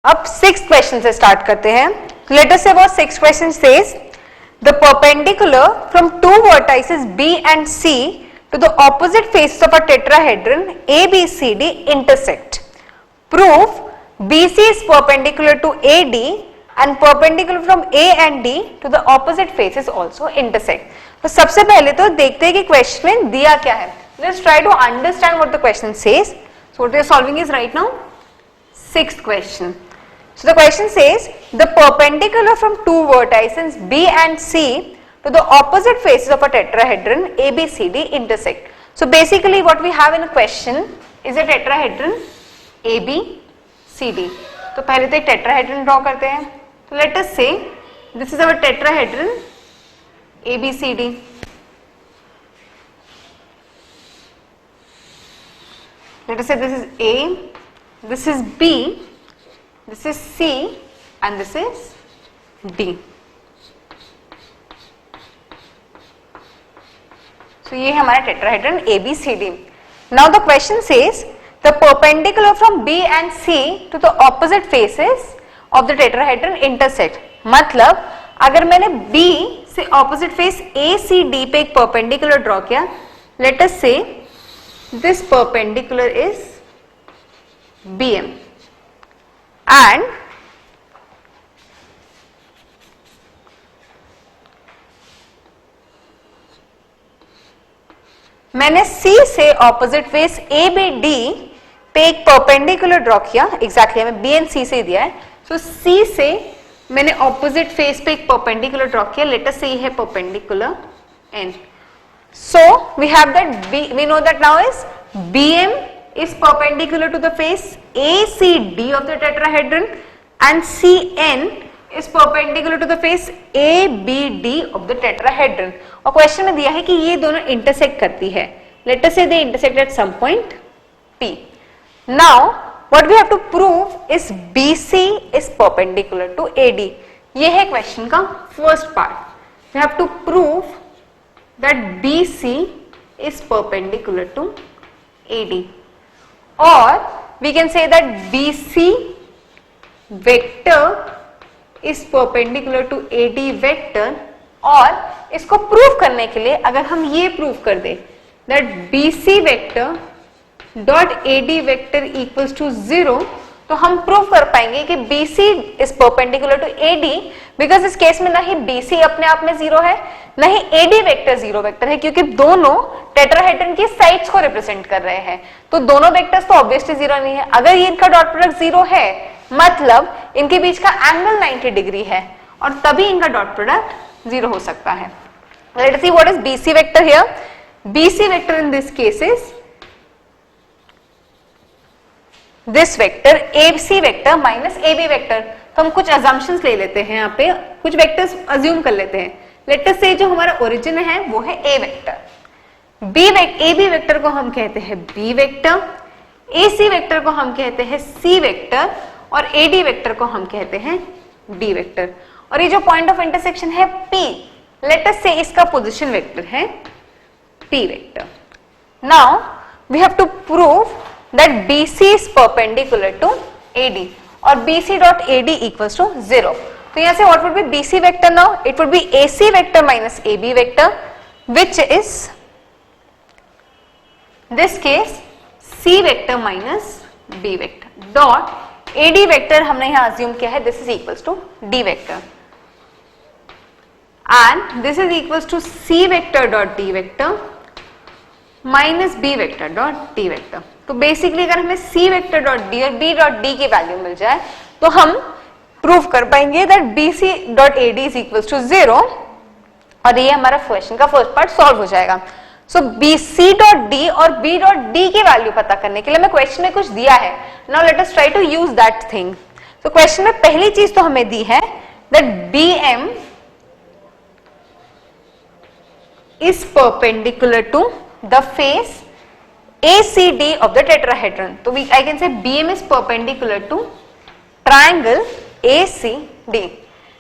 अब 6th question से start करते हैं. Let us say what 6th question says. The perpendicular from two vertices B and C to the opposite faces of a tetrahedron ABCD intersect. Prove BC is perpendicular to AD and perpendicular from A and D to the opposite faces also intersect. तो सबसे पहले तो देखते हैं कि question में दिया क्या है. Let's try to understand what the question says. So what we are solving is right now 6th question. So the question says the perpendicular from two vertices B and C to the opposite faces of a tetrahedron ABCD intersect. So basically what we have in a question is a tetrahedron ABCD. तो पहले तो एक tetrahedron draw करते हैं. So let us say this is our tetrahedron ABCD. Let us say this is A, this is B, this is C and this is D. So ये है हमारा tetrahedron ABCD. Now the question says the perpendicular from B and C to the opposite faces of the tetrahedron intersect. मतलब अगर मैंने B से opposite face ACD पे एक perpendicular draw किया, let us say this perpendicular is BM and मैंने C से opposite face ABD पे एक परपेंडिकुलर ड्रॉ किया. एग्जैक्टली हमें B एंड C से दिया है. सो C से मैंने ऑपोजिट फेस पे एक परपेंडिकुलर ड्रॉ किया. लेट अस से ये है perpendicular N. So we have that B, we know that now is BM is perpendicular to the face ACD of the tetrahedron and CN is perpendicular to the face ABD of the tetrahedron. और question में दिया है कि ये दोनों intersect करती है. Let us say they intersect at some point P. Now what we have to prove is BC is perpendicular to AD. ये है क्वेश्चन का first part. We have to prove that BC is perpendicular to AD. Or we can say that BC vector is perpendicular to AD vector. और इसको prove करने के लिए अगर हम ये प्रूव कर दें that BC vector dot AD vector equals to 0, तो हम प्रूव कर पाएंगे कि BC is perpendicular to AD because इस केस में ना ही BC अपने आप में 0 है ना ही AD वेक्टर 0 वेक्टर है, क्योंकि दोनों टेट्राहेड्रन की साइड्स को रिप्रेजेंट कर रहे हैं. तो दोनों वेक्टर्स तो ऑब्वियसली 0 नहीं है. अगर ये इनका डॉट प्रोडक्ट 0 है मतलब इनके बीच का एंगल 90 डिग्री है और तभी इनका डॉट प्रोडक्ट 0 हो सकता है. Let us see what is BC vector here. BC vector in this case is this vector AC vector minus AB vector. तो हम कुछ अजम्पशंस ले लेते हैं, यहाँ पे कुछ वेक्टर्स अज्यूम कर लेते हैं. लेट अस से जो हमारा ओरिजिन है वो है A वेक्टर. AB वेक्टर को हम कहते हैं B वेक्टर, AC वेक्टर को हम कहते हैं C वेक्टर और AD वेक्टर को हम कहते हैं D वेक्टर. और ये जो पॉइंट ऑफ इंटरसेक्शन है P, लेट अस से इसका पोजीशन वेक्टर है P vector. Now we have to prove that BC is perpendicular to AD और BC dot AD equals to 0. तो यहाँ से what would be BC vector now? It would be AC vector minus AB vector, which is this case C vector minus B vector dot AD vector हमने यहाँ assume किया है this is equals to D vector and this is equals to C vector dot D vector minus B vector dot D vector. तो basically अगर हमें C vector dot D और B dot D की value मिल जाए तो हम prove कर पाएंगे that BC dot AD is equals to 0 और ये हमारा क्वेश्चन का फर्स्ट पार्ट सॉल्व हो जाएगा. सो BC डॉट D और B डॉट D की वैल्यू पता करने के लिए हमें क्वेश्चन में कुछ दिया है. Now let us try to use that thing. तो क्वेश्चन में पहली चीज तो हमें दी है that BM is perpendicular to the face ACD of the tetrahedron. तो I can say BM is perpendicular to triangle ACD.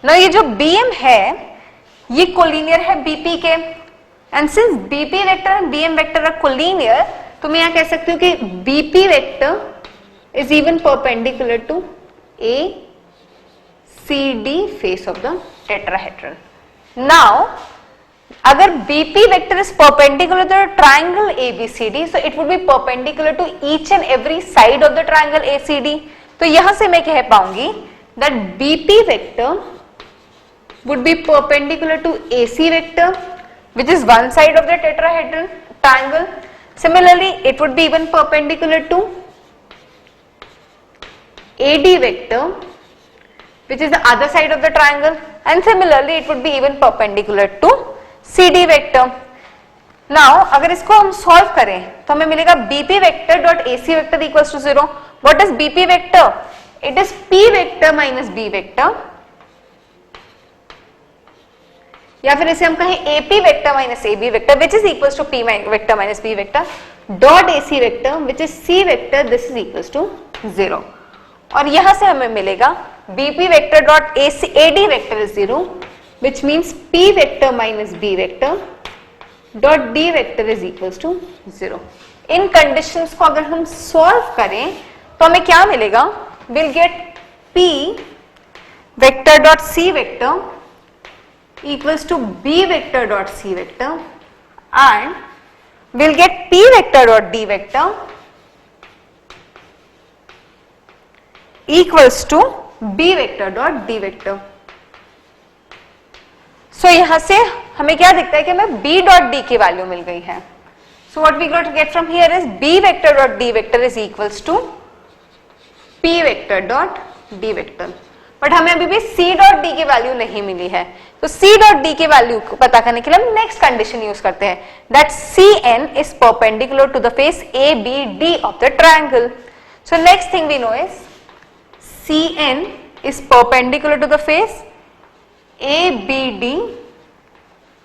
Now ये जो BM है ये कोलिनियर है BP के and since BP vector and BM vector are collinear तो मैं यहाँ कह सकती हूँ कि BP vector is even perpendicular to ACD face of the tetrahedron. Now, अगर BP vector is perpendicular to the triangle ABCD, so it would be perpendicular to each and every side of the triangle ACD. तो यहां से मैं कह पाऊंगी that BP vector would be perpendicular to AC vector, which is one side of the tetrahedron triangle. Similarly, it would be even perpendicular to AD vector, which is the other side of the triangle, and similarly it would be even perpendicular to CD vector. Now, अगर इसको हम solve करें तो हमें मिलेगा BP vector dot AC vector equals to 0. What is BP vector? It is P vector minus B vector, या फिर इसे हम कहें AP vector minus AB vector, which is equals to P vector minus B vector dot AC vector, which is C vector. This is equals to 0. और यहां से हमें मिलेगा BP vector dot AD vector is 0, which means P vector minus B vector dot D vector is equals to 0. In conditions को अगर हम solve करें तो हमें क्या मिलेगा? We'll get P vector dot C vector equals to B vector dot C vector, and we'll get P vector dot D vector equals to B vector dot D vector. So यहां से हमें क्या दिखता है कि हमें B dot D की value मिल गई है. So what we got to get from here is B vector dot D vector is equals to P vector dot D vector. But हमें अभी भी C dot D की वैल्यू नहीं मिली है, तो C dot D की वैल्यू को पता करने के लिए हम नेक्स्ट कंडीशन यूज करते हैं, that CN is perpendicular to the face ABD of the triangle. So next thing we know is CN is perpendicular to the face ABD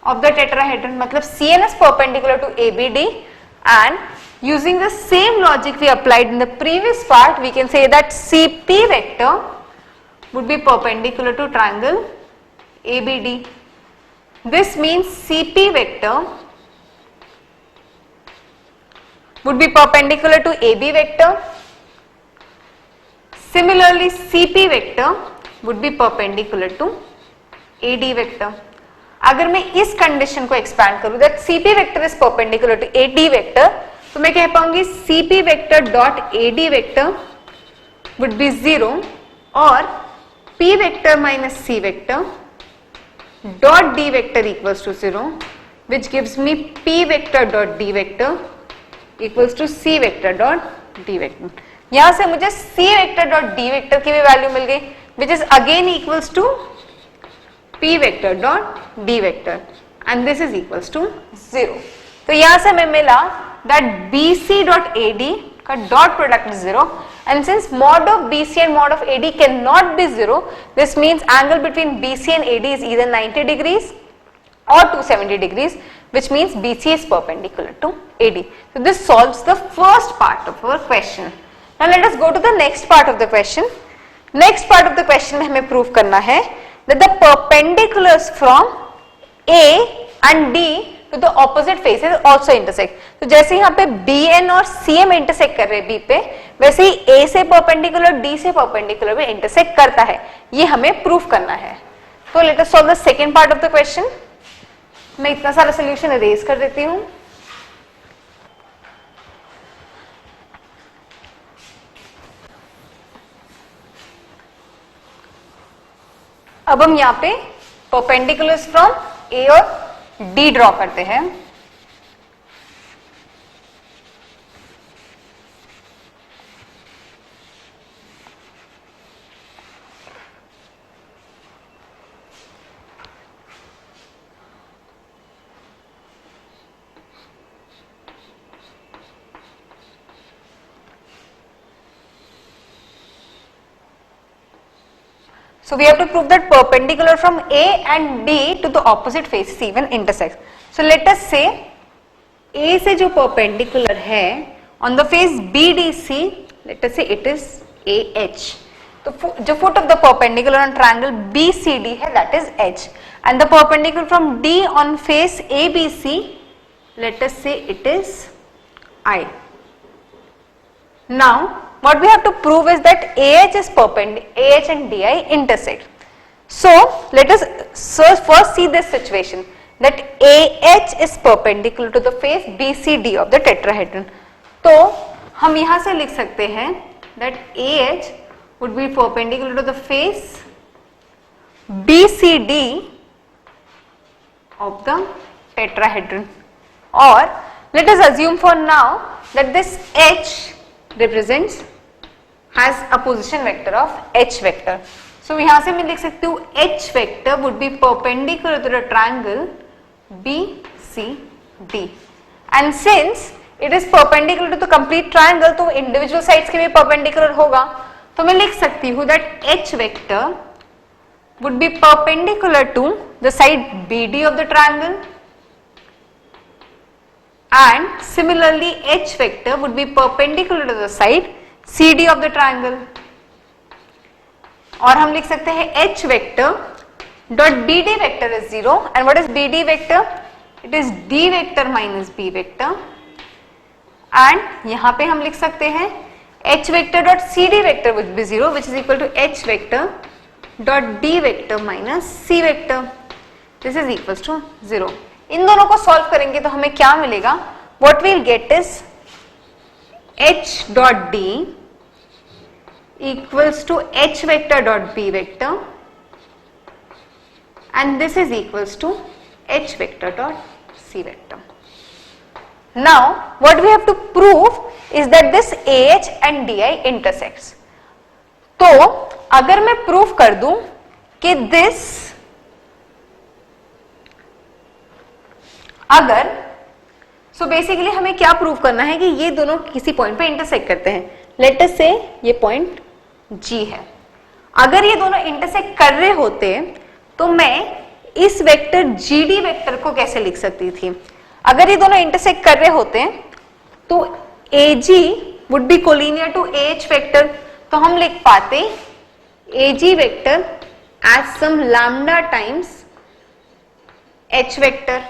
of the tetrahedron. मतलब CN is perpendicular to ABD, and using the same logic we applied in the previous part, we can say that CP vector would be perpendicular to triangle ABD. This means CP vector would be perpendicular to AB vector. Similarly, CP vector would be perpendicular to AD vector. अगर मैं इस condition को expand करूं that CP vector is perpendicular to AD vector, तो मैं कह पाऊंगी CP vector dot AD vector would be 0, और P vector minus C vector dot D vector equals to 0, which gives me P vector dot D vector equals to C vector dot D vector. यहां से मुझे C vector dot D vector की भी value मिल गई, which is again equals to P vector dot D vector, and this is equals to 0. तो यहां से हमें मिला that BC dot AD का dot product is 0, and since mod of BC and mod of AD cannot be 0, this means angle between BC and AD is either 90 degrees or 270 degrees, which means BC is perpendicular to AD. So this solves the first part of our question. Now let us go to the next part of the question. Next part of the question में हमें prove करना है that the perpendiculars from A and D to the opposite faces also intersect. तो जैसे यहाँ पे BN और CM intersect कर रहे हैं B पे, वैसे ही A से perpendicular D से perpendicular भी intersect करता है. ये हमें prove करना है. तो let us solve the second part of the question. मैं इतना सारा solution erase कर देती हूँ. अब हम यहाँ पे perpendiculars from A और D ड्रॉ करते हैं. So we have to prove that perpendicular from A and D to the opposite faces even intersect. So let us say A से जो perpendicular है on the face BDC, let us say it is AH. तो जो foot of the perpendicular on triangle BCD है that is H, and the perpendicular from D on face ABC, let us say it is I. Now what we have to prove is that AH is perpendicular, AH and DI intersect. So let us first see this situation that AH is perpendicular to the face BCD of the tetrahedron. तो हम यहाँ से लिख सकते हैं that AH would be perpendicular to the face BCD of the tetrahedron. Or let us assume for now that this H represents has a position vector of H vector. So यहाँ से मैं लिख सकती हूँ H vector would be perpendicular to the triangle BCD. And since it is perpendicular to the complete triangle, तो individual sides के भी perpendicular होगा. तो मैं लिख सकती हूँ that H vector would be perpendicular to the side BD of the triangle, and similarly H vector would be perpendicular to the side CD of the triangle. और हम लिख सकते हैं H vector dot BD vector is 0, and what is BD vector? It is D vector minus B vector, and यहाँ पे हम लिख सकते हैं H vector dot CD vector would be 0, which is equal to H vector dot D vector minus C vector. This is equals to 0. इन दोनों को solve करेंगे तो हमें क्या मिलेगा? What we'll get is H dot D equals to H vector dot B vector, and this is equals to H vector dot C vector. Now what we have to prove is that this AH and DI intersects. तो अगर मैं proof कर दूं कि this अगर so basically हमें क्या prove करना है कि ये दोनों किसी पॉइंट पे इंटरसेक्ट करते हैं. लेट अस से ये पॉइंट G है. अगर ये दोनों इंटरसेक्ट कर रहे होते तो मैं इस वेक्टर GD वेक्टर को कैसे लिख सकती थी? अगर ये दोनों इंटरसेक्ट कर रहे होते तो AG would be collinear to AH vector, तो हम लिख पाते AG vector as some lambda times H vector,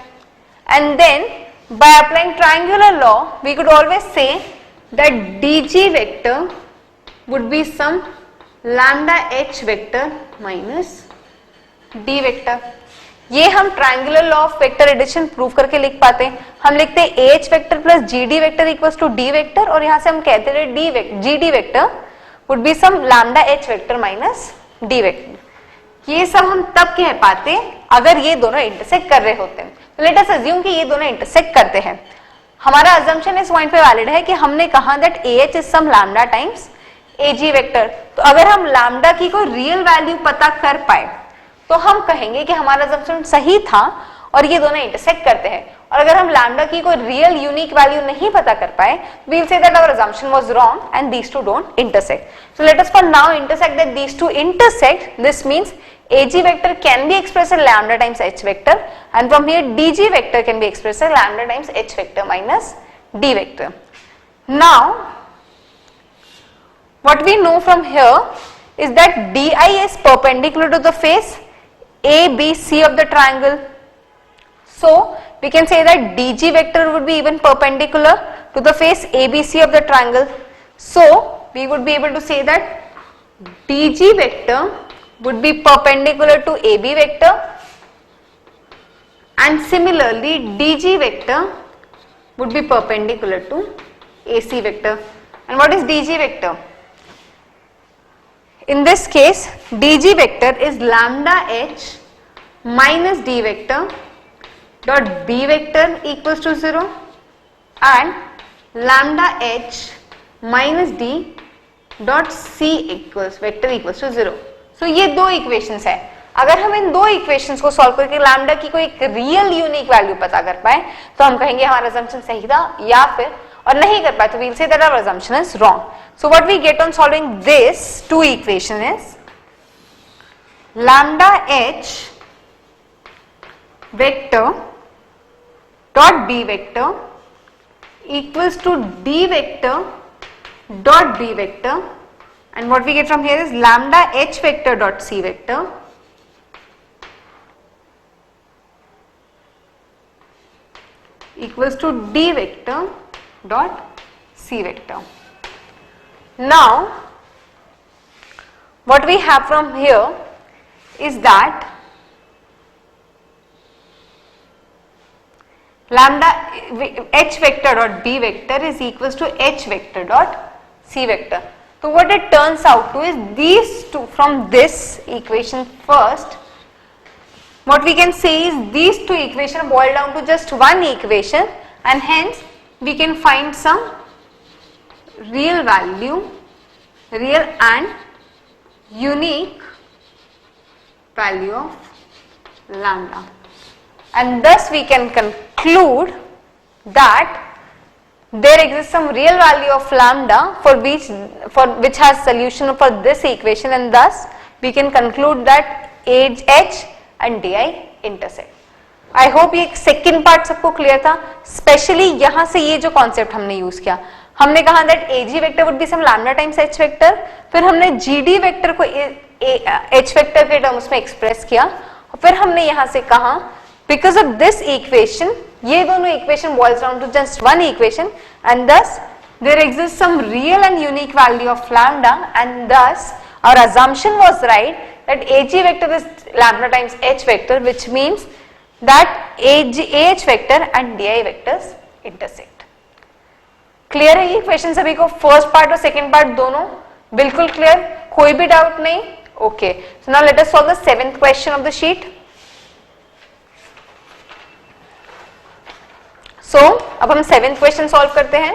and then by applying triangular law we could always say that DG vector would be some lambda H vector minus D vector. ये हम triangular law of vector addition prove करके लिख पाते हैं. हम लिखते हैं AH vector plus GD vector equals to D vector, और यहाँ से हम कहते हैं GD vector would be some lambda H vector minus D vector. ये सब हम तब कह पाते अगर ये दोनों इंटरसेक्ट कर रहे होते हैं. तो लेट अस अज्यूम कि ये दोनों इंटरसेक्ट करते हैं. हमारा अजम्पशन इस पॉइंट पे वैलिड है कि हमने कहा that AH is some lambda times AG vector. तो अगर हम लैम्डा की कोई रियल वैल्यू पता कर पाए तो हम कहेंगे कि हमारा अजम्पशन सही था और ये दोनों इंटरसेक्ट करते हैं. और अगर हम लैम्डा की कोई रियल यूनिक वैल्यू नहीं पता कर पाए, we will say that our assumption was wrong and these two don't intersect. So let us for now intersect that these two intersect. This means AG vector can be expressed as lambda times H vector, and from here DG vector can be expressed as lambda times H vector minus D vector. Now what we know from here is that DI is perpendicular to the face ABC of the triangle. So we can say that DG vector would be even perpendicular to the face ABC of the triangle. So we would be able to say that DG vector would be perpendicular to AB vector, and similarly DG vector would be perpendicular to AC vector. And what is DG vector? In this case DG vector is lambda H minus D vector dot B vector equals to 0, and lambda H minus D dot C equals vector equals to 0. तो ये दो equations है. अगर हम इन दो equations को solve करके lambda की कोई एक रियल यूनिक वैल्यू पता कर पाए तो हम कहेंगे हमारा अजम्पशन सही था, या फिर और नहीं कर पाए तो we will say that our assumption is wrong. So what we get on solving this two equation is lambda H vector dot B vector equals to D vector dot B vector, and what we get from here is lambda H vector dot C vector equals to D vector dot C vector. Now what we have from here is that lambda h vector dot b vector is equals to h vector dot c vector. So what it turns out to is these two, from this equation first, what we can say is these two equations boil down to just one equation, and hence we can find some real value, real and unique value of lambda, and thus we can conclude that there exists some real value of lambda for which has solution for this equation, and thus we can conclude that h and di intersect. I hope ये second part सबको clear था. Specially यहां से ये जो concept हमने use किया, हमने कहा that AG vector would be some lambda times H vector, फिर हमने जीडी वेक्टर को एच वेक्टर के टर्म्स में एक्सप्रेस किया, और फिर हमने यहां से कहा बिकॉज ऑफ दिस इक्वेशन, ये दोनों equation boils down to just one equation, and thus there exists some real and unique value of lambda, and thus our assumption was right that ag vector is lambda times h vector, which means that ah vector and di vectors intersect. Clear है ये question सभी को? First part और second part दोनों बिल्कुल clear, कोई भी doubt नहीं? Okay, so now let us solve the seventh question of the sheet. So अब हम सेवेंथ क्वेश्चन सॉल्व करते हैं.